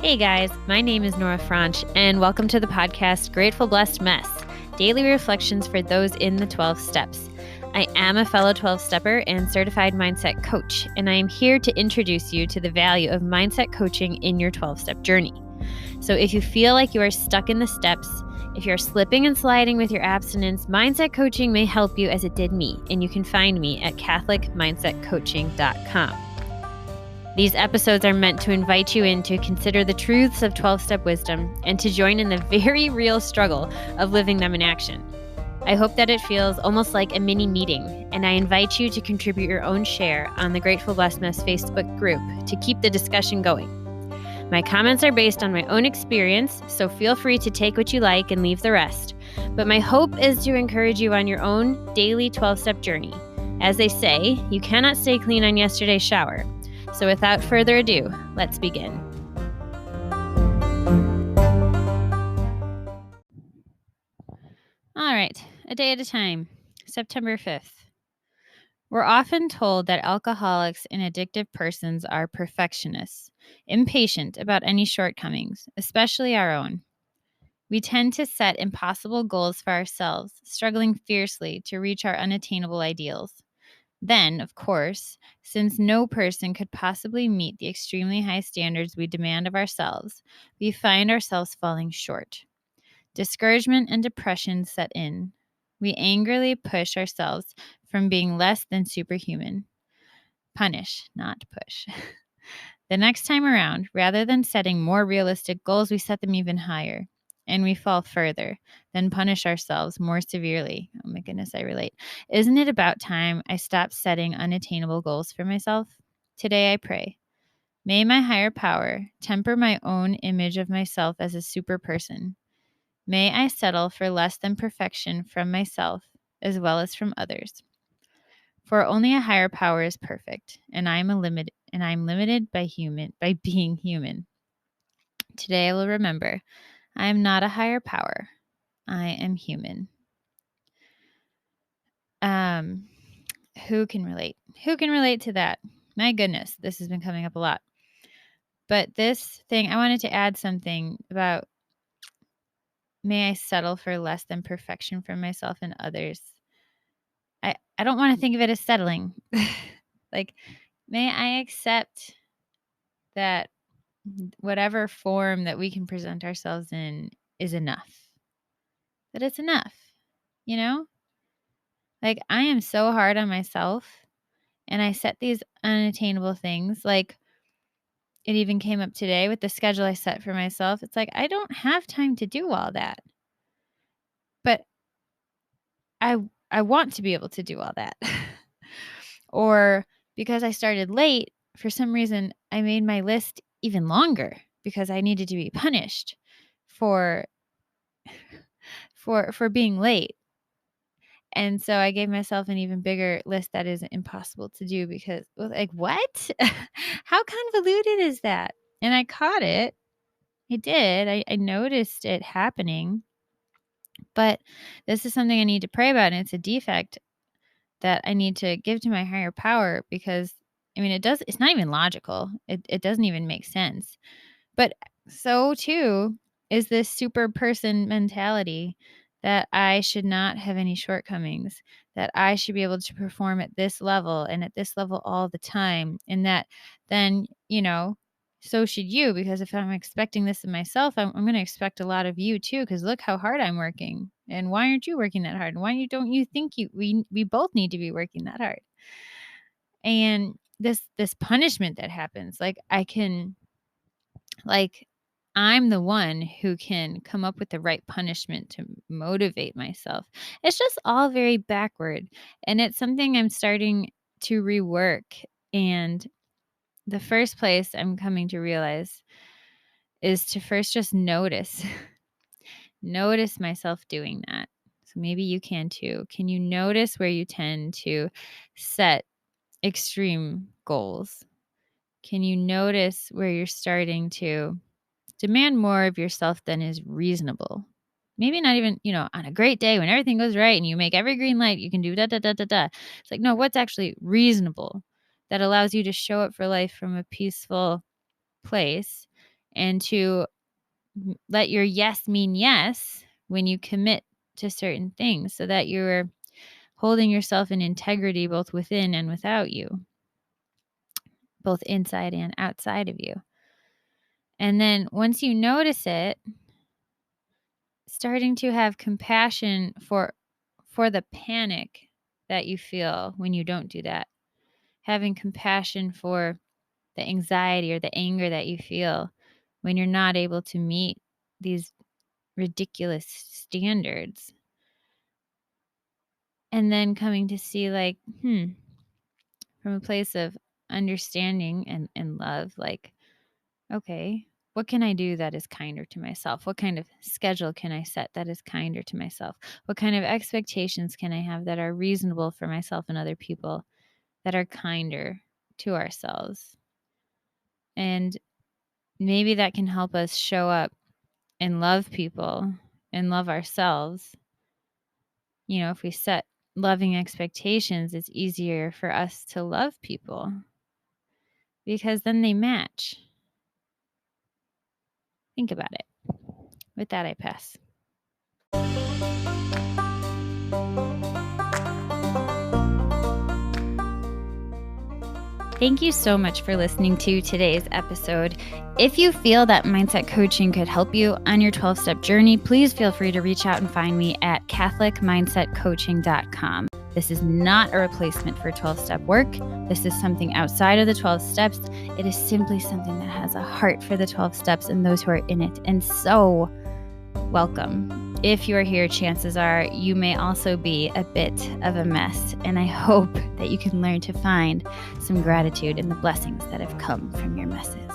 Hey guys, my name is Nora Franche, and welcome to the podcast Grateful Blessed Mess, daily reflections for those in the 12 steps. I am a fellow 12-stepper and certified mindset coach, and I am here to introduce you to the value of mindset coaching in your 12-step journey. So if you feel like you are stuck in the steps, if you're slipping and sliding with your abstinence, mindset coaching may help you as it did me, and you can find me at catholicmindsetcoaching.com. These episodes are meant to invite you in to consider the truths of 12-step wisdom and to join in the very real struggle of living them in action. I hope that it feels almost like a mini meeting, and I invite you to contribute your own share on the Grateful Blessedness Facebook group to keep the discussion going. My comments are based on my own experience, so feel free to take what you like and leave the rest. But my hope is to encourage you on your own daily 12-step journey. As they say, you cannot stay clean on yesterday's shower. So without further ado, let's begin. All right, a day at a time, September 5th. We're often told that alcoholics and addictive persons are perfectionists, impatient about any shortcomings, especially our own. We tend to set impossible goals for ourselves, struggling fiercely to reach our unattainable ideals. Then, of course, since no person could possibly meet the extremely high standards we demand of ourselves, we find ourselves falling short. Discouragement and depression set in. We angrily push ourselves from being less than superhuman. Punish, not push. The next time around, rather than setting more realistic goals, we set them even higher. And we fall further, then punish ourselves more severely. Oh my goodness, I relate. Isn't it about time I stopped setting unattainable goals for myself? Today I pray. May my higher power temper my own image of myself as a super person. May I settle for less than perfection from myself as well as from others. For only a higher power is perfect, and I'm limited by being human. Today I will remember, I am not a higher power. I am human. Who can relate? Who can relate to that? My goodness, this has been coming up a lot. But this thing, I wanted to add something about, may I settle for less than perfection from myself and others. I don't want to think of it as settling. Like, may I accept that whatever form that we can present ourselves in is enough. That it's enough, you know? Like, I am so hard on myself, and I set these unattainable things. Like, it even came up today with the schedule I set for myself. It's like, I don't have time to do all that. But I want to be able to do all that. Or because I started late, for some reason, I made my list even longer because I needed to be punished for being late. And so I gave myself an even bigger list that is impossible to do because, like, what? How convoluted is that? And I caught it. I did. I noticed it happening. But this is something I need to pray about, and it's a defect that I need to give to my higher power because, I mean, it's not even logical. It doesn't even make sense. But so too is this super person mentality that I should not have any shortcomings, that I should be able to perform at this level and at this level all the time. And that then, so should you, because if I'm expecting this of myself, I'm going to expect a lot of you too, because look how hard I'm working. And why aren't you working that hard? Why don't you think we both need to be working that hard? And this punishment that happens, I'm the one who can come up with the right punishment to motivate myself. It's just all very backward. And it's something I'm starting to rework. And the first place I'm coming to realize is to first just notice myself doing that. So maybe you can too. Can you notice where you tend to set extreme goals? Can you notice where you're starting to demand more of yourself than is reasonable? Maybe not even, on a great day when everything goes right and you make every green light, you can do da, da, da, da, da. It's like, no, what's actually reasonable that allows you to show up for life from a peaceful place and to let your yes mean yes when you commit to certain things, so that you're holding yourself in integrity both within and without you, both inside and outside of you. And then once you notice it, starting to have compassion for the panic that you feel when you don't do that. Having compassion for the anxiety or the anger that you feel when you're not able to meet these ridiculous standards. And then coming to see, like, from a place of understanding and love, like, okay, what can I do that is kinder to myself? What kind of schedule can I set that is kinder to myself? What kind of expectations can I have that are reasonable for myself and other people, that are kinder to ourselves? And maybe that can help us show up and love people and love ourselves. If we set loving expectations, it's easier for us to love people because then they match. Think about it. With that, I pass. Thank you so much for listening to today's episode. If you feel that mindset coaching could help you on your 12-step journey, please feel free to reach out and find me at catholicmindsetcoaching.com. This is not a replacement for 12-step work. This is something outside of the 12 steps. It is simply something that has a heart for the 12 steps and those who are in it. And so, welcome. If you're here, chances are you may also be a bit of a mess. And I hope that you can learn to find some gratitude in the blessings that have come from your messes.